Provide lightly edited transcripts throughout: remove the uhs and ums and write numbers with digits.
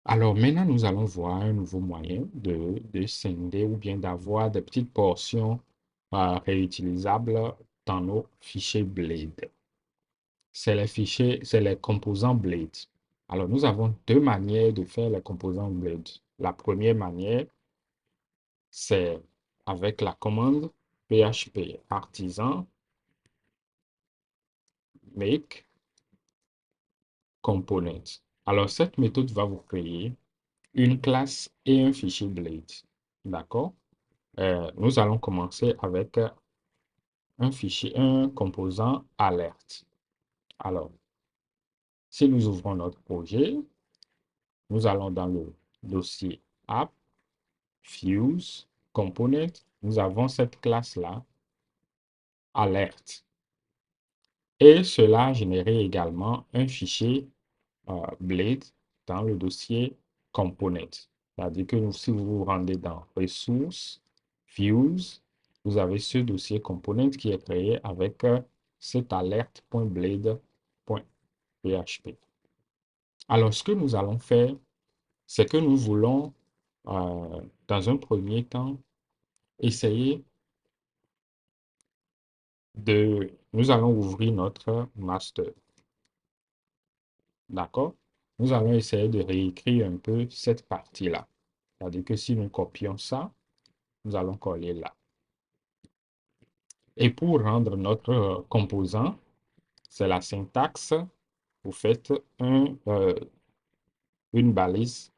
Alors maintenant, nous allons voir un nouveau moyen de scinder ou bien d'avoir des petites portions réutilisables dans nos fichiers Blade. C'est les composants Blade. Alors, nous avons deux manières de faire les composants Blade. La première manière, c'est avec la commande PHP artisan make component. Alors, cette méthode va vous créer une classe et un fichier Blade. D'accord? Nous allons commencer avec un fichier, un composant alerte. Alors, si nous ouvrons notre projet, nous allons dans le dossier app, fuse, component. Nous avons cette classe-là, alerte. Et cela a généré également un fichier Blade dans le dossier component. C'est-à-dire que si vous vous rendez dans ressources, views, vous avez ce dossier component qui est créé avec cette alerte.blade.php. Alors, ce que nous allons faire, c'est que nous voulons, dans un premier temps, essayer nous allons ouvrir notre master. D'accord? Nous allons essayer de réécrire un peu cette partie-là. C'est-à-dire que si nous copions ça, nous allons coller là. Et pour rendre notre composant, c'est la syntaxe. Vous faites une balise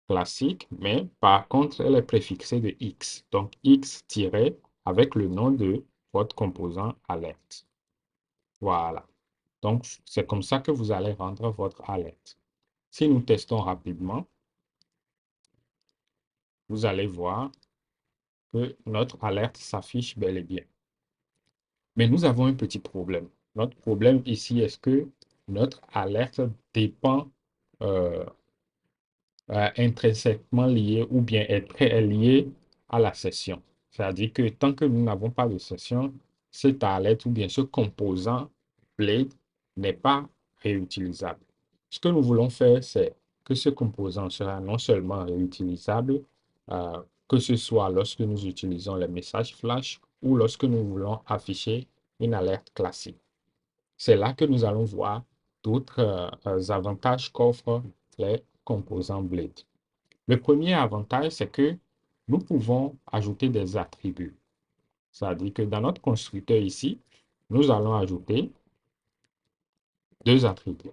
classique, mais par contre, elle est préfixée de X. Donc, X tiré avec le nom de votre composant alerte. Voilà. Donc, c'est comme ça que vous allez rendre votre alerte. Si nous testons rapidement, vous allez voir que notre alerte s'affiche bel et bien. Mais nous avons un petit problème. Notre problème ici est que notre alerte dépend euh, intrinsèquement lié ou bien est très lié à la session. C'est-à-dire que tant que nous n'avons pas de session, cette alerte ou bien ce composant Blade n'est pas réutilisable. Ce que nous voulons faire, c'est que ce composant sera non seulement réutilisable, que ce soit lorsque nous utilisons les messages flash ou lorsque nous voulons afficher une alerte classique. C'est là que nous allons voir d'autres avantages qu'offrent les composants Blade. Le premier avantage, c'est que nous pouvons ajouter des attributs. C'est-à-dire que dans notre constructeur ici, nous allons ajouter deux attributs.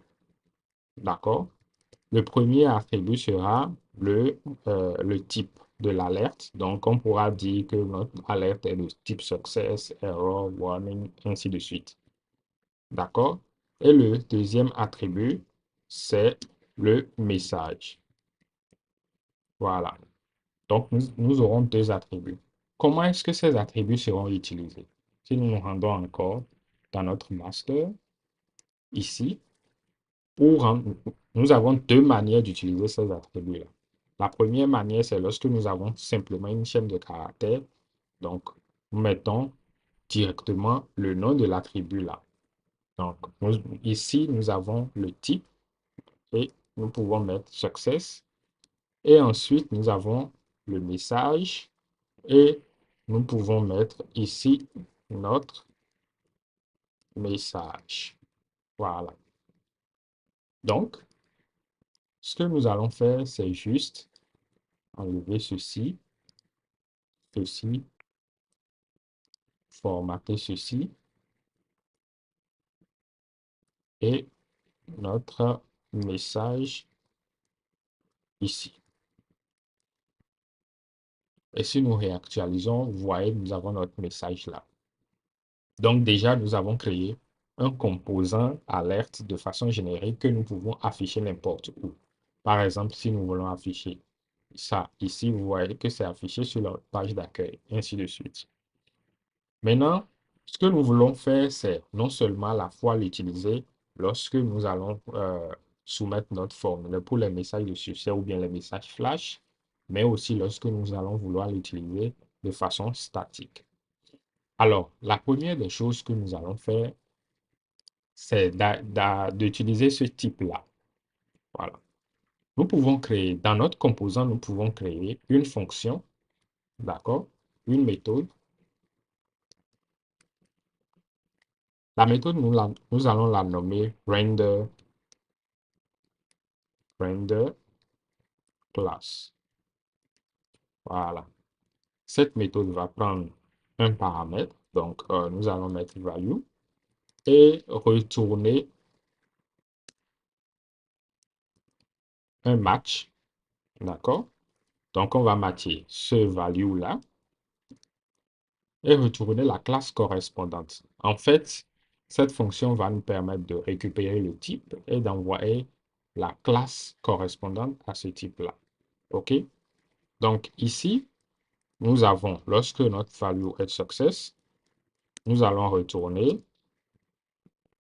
D'accord? Le premier attribut sera le type de l'alerte. Donc, on pourra dire que notre alerte est de type success, error, warning, ainsi de suite. D'accord? Et le deuxième attribut, c'est le message. Voilà. Donc, nous aurons deux attributs. Comment est-ce que ces attributs seront utilisés? Si nous nous rendons encore dans notre master, ici, nous avons deux manières d'utiliser ces attributs-là. La première manière, c'est lorsque nous avons simplement une chaîne de caractères. Donc, nous mettons directement le nom de l'attribut là. Donc, ici, nous avons le type et nous pouvons mettre success. Et ensuite, nous avons le message et nous pouvons mettre ici notre message. Voilà. Donc, ce que nous allons faire, c'est juste enlever ceci, ceci, formater ceci et notre message ici. Et si nous réactualisons, vous voyez, nous avons notre message là. Donc déjà, nous avons créé un composant alerte de façon générique que nous pouvons afficher n'importe où. Par exemple, si nous voulons afficher ça ici, vous voyez que c'est affiché sur la page d'accueil, ainsi de suite. Maintenant, ce que nous voulons faire, c'est non seulement à la fois l'utiliser lorsque nous allons soumettre notre formulaire pour les messages de succès ou bien les messages flash, mais aussi lorsque nous allons vouloir l'utiliser de façon statique. Alors, la première des choses que nous allons faire, c'est d'utiliser ce type-là. Voilà. Nous pouvons créer, dans notre composant, nous pouvons créer une fonction, d'accord? Une méthode. La méthode, nous allons la nommer render class. Voilà. Cette méthode va prendre un paramètre, donc nous allons mettre value et retourner un match, d'accord? Donc, on va matcher ce value-là et retourner la classe correspondante. En fait, cette fonction va nous permettre de récupérer le type et d'envoyer la classe correspondante à ce type-là. OK? Donc, ici, nous avons, lorsque notre value est success, nous allons retourner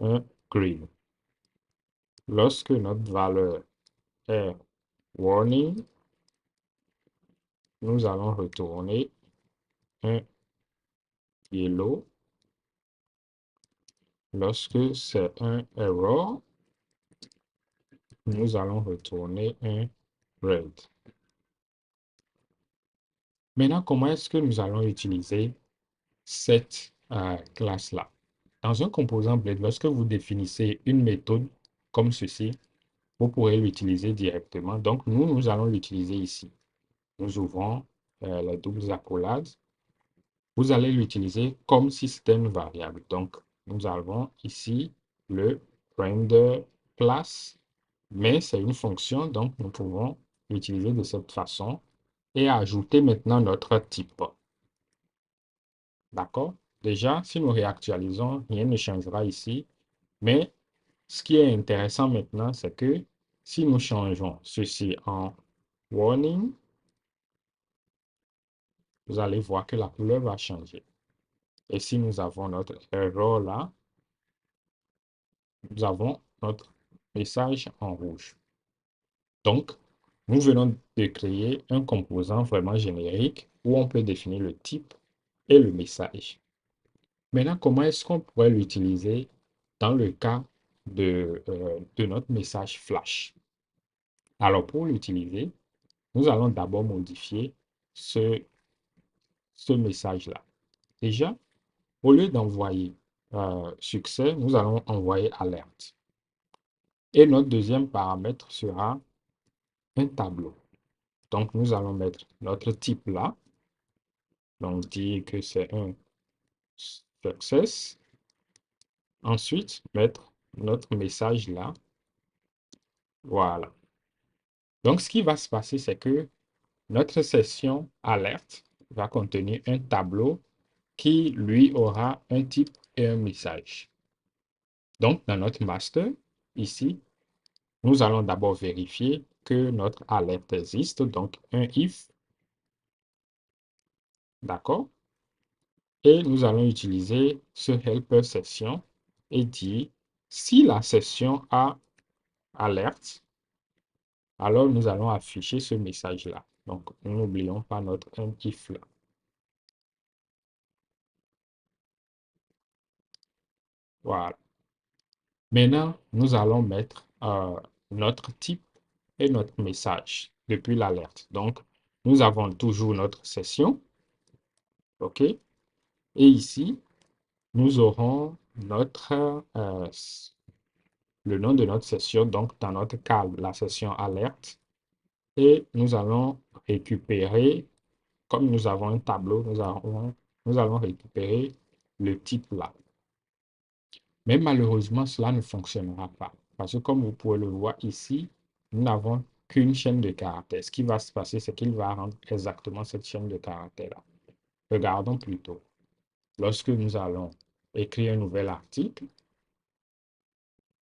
un green. Lorsque notre valeur est warning, nous allons retourner un yellow. Lorsque c'est un error, nous allons retourner un red. Maintenant, comment est-ce que nous allons utiliser cette classe-là? Dans un composant Blade, lorsque vous définissez une méthode comme ceci, vous pourrez l'utiliser directement. Donc, nous allons l'utiliser ici. Nous ouvrons les doubles accolades. Vous allez l'utiliser comme si c'était une variable. Donc, nous avons ici le render class, mais c'est une fonction, donc nous pouvons l'utiliser de cette façon et ajouter maintenant notre type. D'accord? Déjà, si nous réactualisons, rien ne changera ici, mais ce qui est intéressant maintenant, c'est que si nous changeons ceci en warning, vous allez voir que la couleur va changer. Et si nous avons notre error là, nous avons notre message en rouge. Donc, nous venons de créer un composant vraiment générique où on peut définir le type et le message. Maintenant, comment est-ce qu'on pourrait l'utiliser dans le cas de notre message flash? Alors, pour l'utiliser, nous allons d'abord modifier ce message-là. Déjà, au lieu d'envoyer succès, nous allons envoyer alerte. Et notre deuxième paramètre sera un tableau. Donc, nous allons mettre notre type là. Donc, dire que c'est un success. Ensuite, mettre notre message là. Voilà. Donc, ce qui va se passer, c'est que notre session alerte va contenir un tableau qui, lui, aura un type et un message. Donc, dans notre master, ici, nous allons d'abord vérifier que notre alerte existe. Donc, un if, d'accord? Et nous allons utiliser ce helper session et dire si la session a alerte, alors nous allons afficher ce message-là. Donc, n'oublions pas notre if là. Voilà. Maintenant, nous allons mettre notre type et notre message depuis l'alerte. Donc, nous avons toujours notre session. OK? Et ici, nous aurons le nom de notre session, donc dans notre cas, la session alerte. Et nous allons récupérer, comme nous avons un tableau, nous allons récupérer le type là. Mais malheureusement, cela ne fonctionnera pas. Parce que comme vous pouvez le voir ici, nous n'avons qu'une chaîne de caractères. Ce qui va se passer, c'est qu'il va rendre exactement cette chaîne de caractères-là. Regardons plutôt. Lorsque nous allons écrire un nouvel article,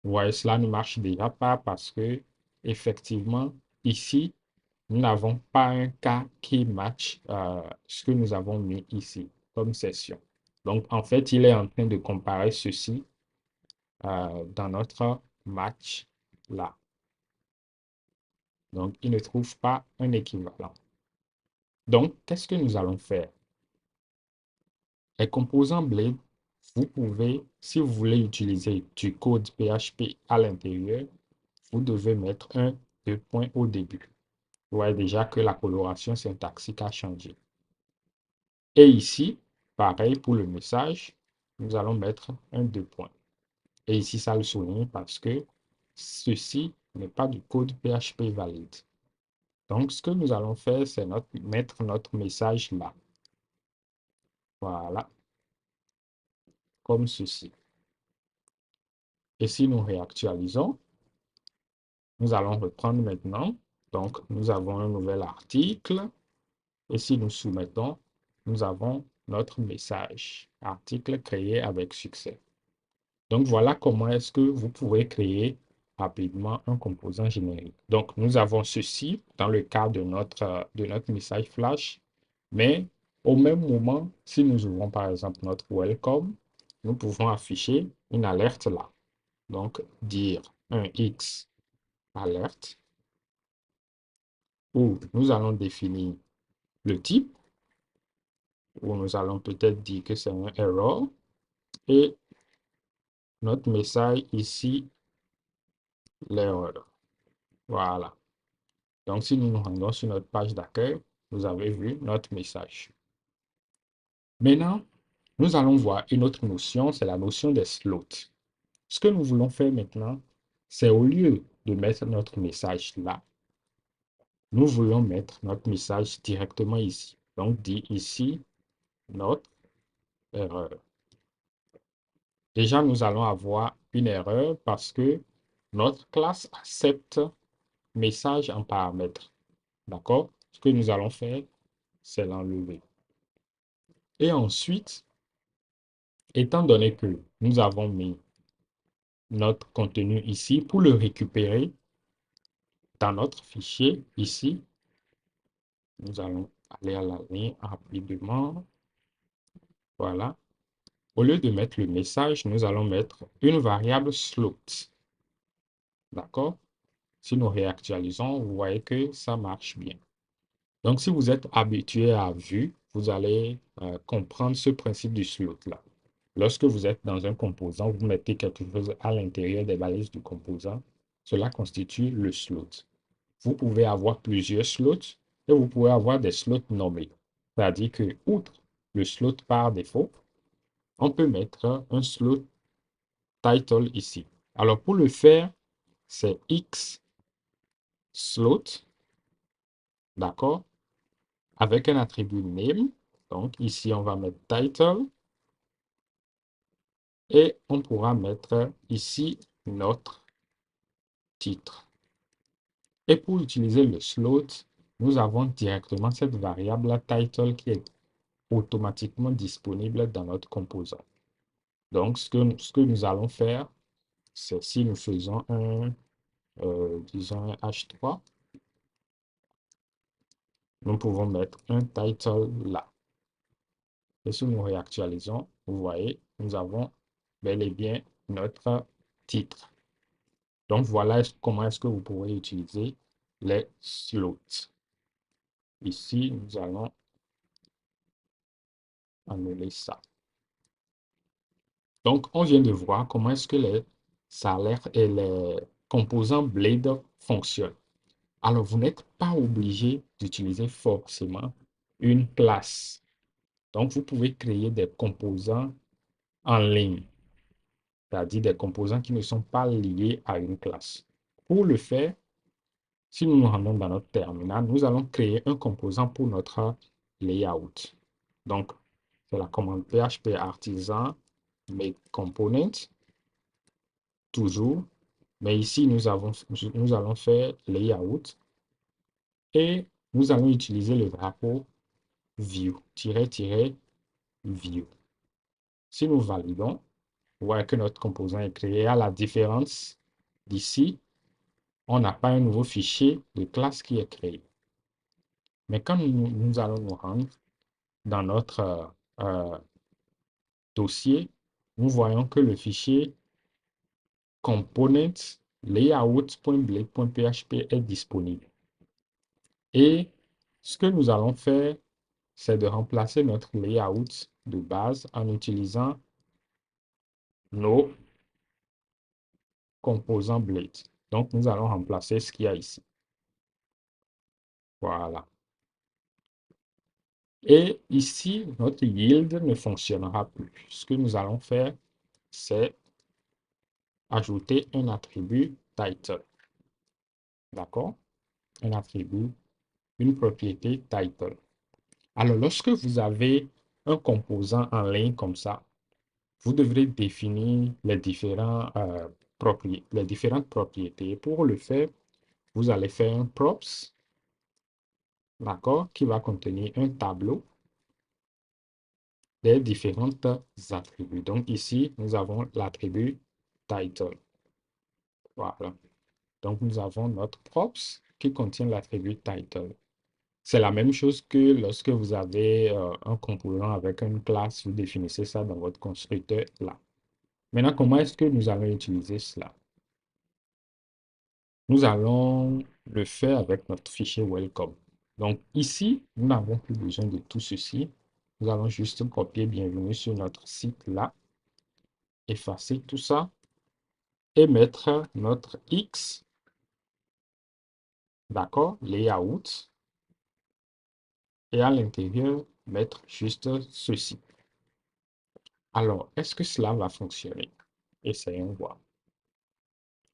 vous voyez, cela ne marche déjà pas parce que, effectivement, ici, nous n'avons pas un cas qui match ce que nous avons mis ici comme session. Donc, en fait, il est en train de comparer ceci dans notre match là. Donc, il ne trouve pas un équivalent. Donc, qu'est-ce que nous allons faire? Les composants Blade, vous pouvez, si vous voulez utiliser du code PHP à l'intérieur, vous devez mettre un deux points au début. Vous voyez déjà que la coloration syntaxique a changé. Et ici, pareil pour le message, nous allons mettre un deux points. Et ici, ça le souligne parce que ceci n'est pas du code PHP valide. Donc, ce que nous allons faire, c'est mettre notre message là. Voilà, comme ceci. Et si nous réactualisons, nous allons reprendre maintenant. Donc, nous avons un nouvel article. Et si nous soumettons, nous avons notre message. Article créé avec succès. Donc, voilà comment est-ce que vous pouvez créer rapidement un composant générique. Donc, nous avons ceci dans le cas de notre message flash. Mais au même moment, si nous ouvrons par exemple notre welcome, nous pouvons afficher une alerte là. Donc, dire un X alerte où nous allons définir le type, où nous allons peut-être dire que c'est un error et notre message ici, l'erreur. Voilà. Donc, si nous nous rendons sur notre page d'accueil, vous avez vu notre message. Maintenant, nous allons voir une autre notion, c'est la notion des slots. Ce que nous voulons faire maintenant, c'est au lieu de mettre notre message là, nous voulons mettre notre message directement ici. Donc, dit ici, notre erreur. Déjà, nous allons avoir une erreur parce que notre classe accepte message en paramètre. D'accord? Ce que nous allons faire, c'est l'enlever. Et ensuite, étant donné que nous avons mis notre contenu ici, pour le récupérer dans notre fichier ici, nous allons aller à la ligne rapidement. Voilà. Au lieu de mettre le message, nous allons mettre une variable slot. D'accord? Si nous réactualisons, vous voyez que ça marche bien. Donc, si vous êtes habitué à Vue, vous allez comprendre ce principe du slot là. Lorsque vous êtes dans un composant, vous mettez quelque chose à l'intérieur des balises du composant. Cela constitue le slot. Vous pouvez avoir plusieurs slots et vous pouvez avoir des slots nommés. C'est-à-dire que, outre le slot par défaut, on peut mettre un slot title ici. Alors, pour le faire, c'est X slot, d'accord, avec un attribut name. Donc, ici, on va mettre title et on pourra mettre ici notre titre. Et pour utiliser le slot, nous avons directement cette variable title qui est automatiquement disponible dans notre composant. Donc, ce que nous allons faire, c'est si nous faisons disons un H3, nous pouvons mettre un title là. Et si nous réactualisons, vous voyez, nous avons bel et bien notre titre. Donc, voilà comment est-ce que vous pourrez utiliser les slots. Ici, nous allons annuler ça. Donc, on vient de voir comment est-ce que les salaires et les composants Blade fonctionnent. Alors, vous n'êtes pas obligé d'utiliser forcément une classe. Donc, vous pouvez créer des composants en ligne, c'est-à-dire des composants qui ne sont pas liés à une classe. Pour le faire, si nous nous rendons dans notre terminal, nous allons créer un composant pour notre layout. Donc, c'est la commande PHP artisan make component, toujours. Mais ici, nous allons faire layout et nous allons utiliser le drapeau view, view. Si nous validons, vous voyez que notre composant est créé. À la différence d'ici, on n'a pas un nouveau fichier de classe qui est créé. Mais quand nous allons nous rendre dans notre dossier, nous voyons que le fichier component layout.blade.php est disponible. Et ce que nous allons faire, c'est de remplacer notre layout de base en utilisant nos composants Blade. Donc, nous allons remplacer ce qu'il y a ici. Voilà. Et ici, notre yield ne fonctionnera plus. Ce que nous allons faire, c'est ajouter un attribut title. D'accord? Un attribut, une propriété title. Alors, lorsque vous avez un composant en ligne comme ça, vous devrez définir les différentes propriétés. Pour le faire, vous allez faire un props, d'accord, qui va contenir un tableau des différentes attributs. Donc ici, nous avons l'attribut title. Voilà. Donc nous avons notre props qui contient l'attribut title. C'est la même chose que lorsque vous avez un composant avec une classe, vous définissez ça dans votre constructeur là. Maintenant, comment est-ce que nous allons utiliser cela? Nous allons le faire avec notre fichier welcome. Donc ici, nous n'avons plus besoin de tout ceci. Nous allons juste copier bienvenue sur notre site là, effacer tout ça et mettre notre X, d'accord, layout, et à l'intérieur, mettre juste ceci. Alors, est-ce que cela va fonctionner? Essayons voir.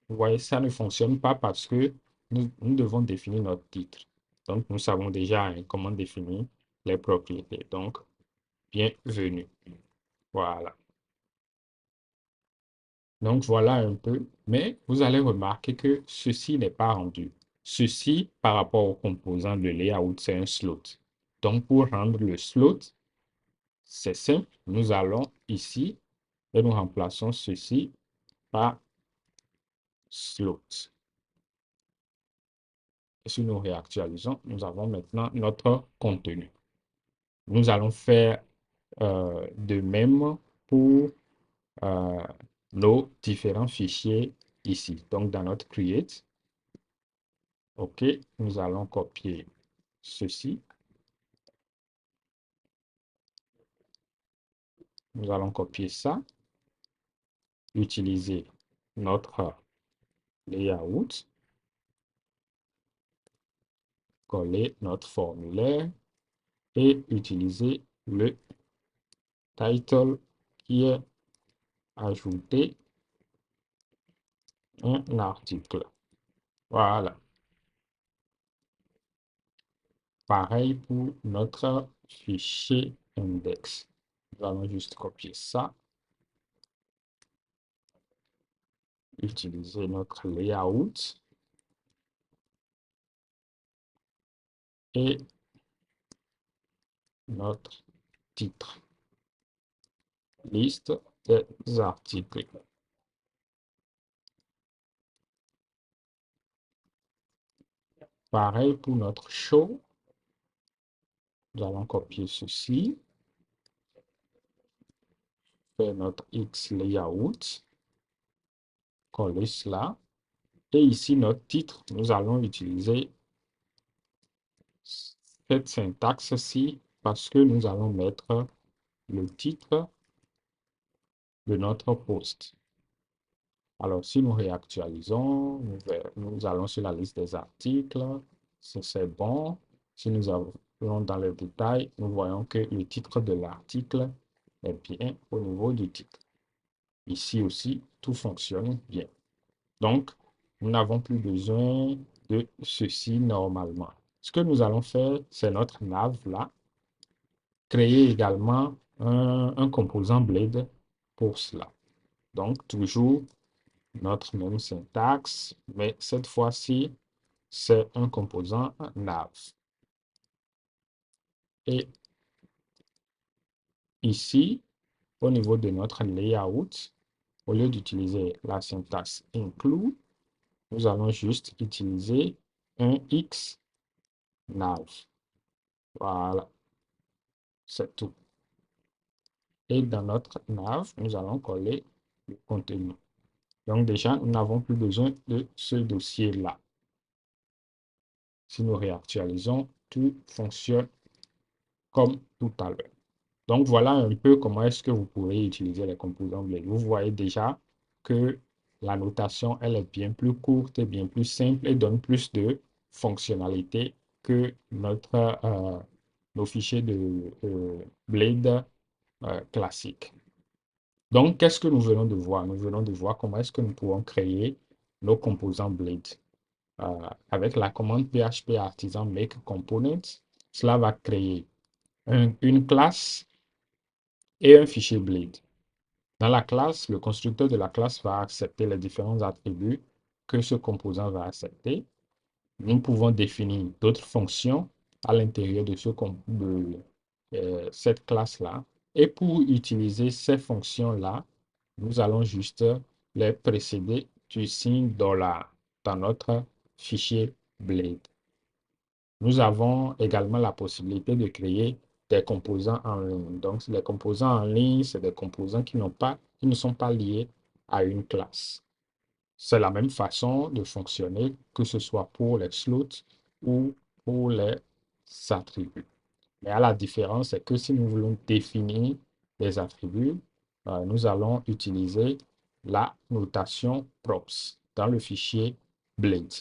Vous voyez, ça ne fonctionne pas parce que nous devons définir notre titre. Donc, nous savons déjà comment définir les propriétés. Donc, bienvenue. Voilà. Donc, voilà un peu. Mais vous allez remarquer que ceci n'est pas rendu. Ceci, par rapport au composant de layout, c'est un slot. Donc, pour rendre le slot, c'est simple. Nous allons ici et nous remplaçons ceci par slot. Et si nous réactualisons, nous avons maintenant notre contenu. Nous allons faire de même pour euh, nos différents fichiers ici. Donc, dans notre create, OK, nous allons copier ceci. Nous allons copier ça, utiliser notre layout, coller notre formulaire et utiliser le title qui est ajouté un article. Voilà. Pareil pour notre fichier index. Nous allons juste copier ça, utiliser notre layout et notre titre, liste des articles. Pareil pour notre show. Nous allons copier ceci, faire notre X layout, coller cela. Et ici, notre titre, nous allons utiliser cette syntaxe-ci parce que nous allons mettre le titre de notre post. Alors, si nous réactualisons, nous allons sur la liste des articles. C'est bon. Si nous allons dans le détail, nous voyons que le titre de l'article est bien au niveau du titre. Ici aussi, tout fonctionne bien. Donc, nous n'avons plus besoin de ceci normalement. Ce que nous allons faire, c'est notre nav là. Créer également un composant Blade pour cela. Donc, toujours notre même syntaxe, mais cette fois-ci, c'est un composant nav. Et ici, au niveau de notre layout, au lieu d'utiliser la syntaxe include, nous allons juste utiliser un X nav. Voilà, c'est tout. Et dans notre nav, nous allons coller le contenu. Donc déjà, nous n'avons plus besoin de ce dossier-là. Si nous réactualisons, tout fonctionne comme tout à l'heure. Donc voilà un peu comment est-ce que vous pourrez utiliser les composants Blade. Vous voyez déjà que la notation, elle est bien plus courte et bien plus simple et donne plus de fonctionnalités que nos fichiers de Blade classiques. Donc, qu'est-ce que nous venons de voir? Nous venons de voir comment est-ce que nous pouvons créer nos composants Blade. Avec la commande PHP Artisan Make Component, cela va créer une classe et un fichier Blade. Dans la classe, le constructeur de la classe va accepter les différents attributs que ce composant va accepter. Nous pouvons définir d'autres fonctions à l'intérieur de cette classe-là. Et pour utiliser ces fonctions-là, nous allons juste les précéder du signe $, dans notre fichier Blade. Nous avons également la possibilité de créer des composants en ligne. Donc, les composants en ligne, c'est des composants qui ne sont pas liés à une classe. C'est la même façon de fonctionner, que ce soit pour les slots ou pour les attributs. Mais à la différence, c'est que si nous voulons définir des attributs, nous allons utiliser la notation props dans le fichier Blade.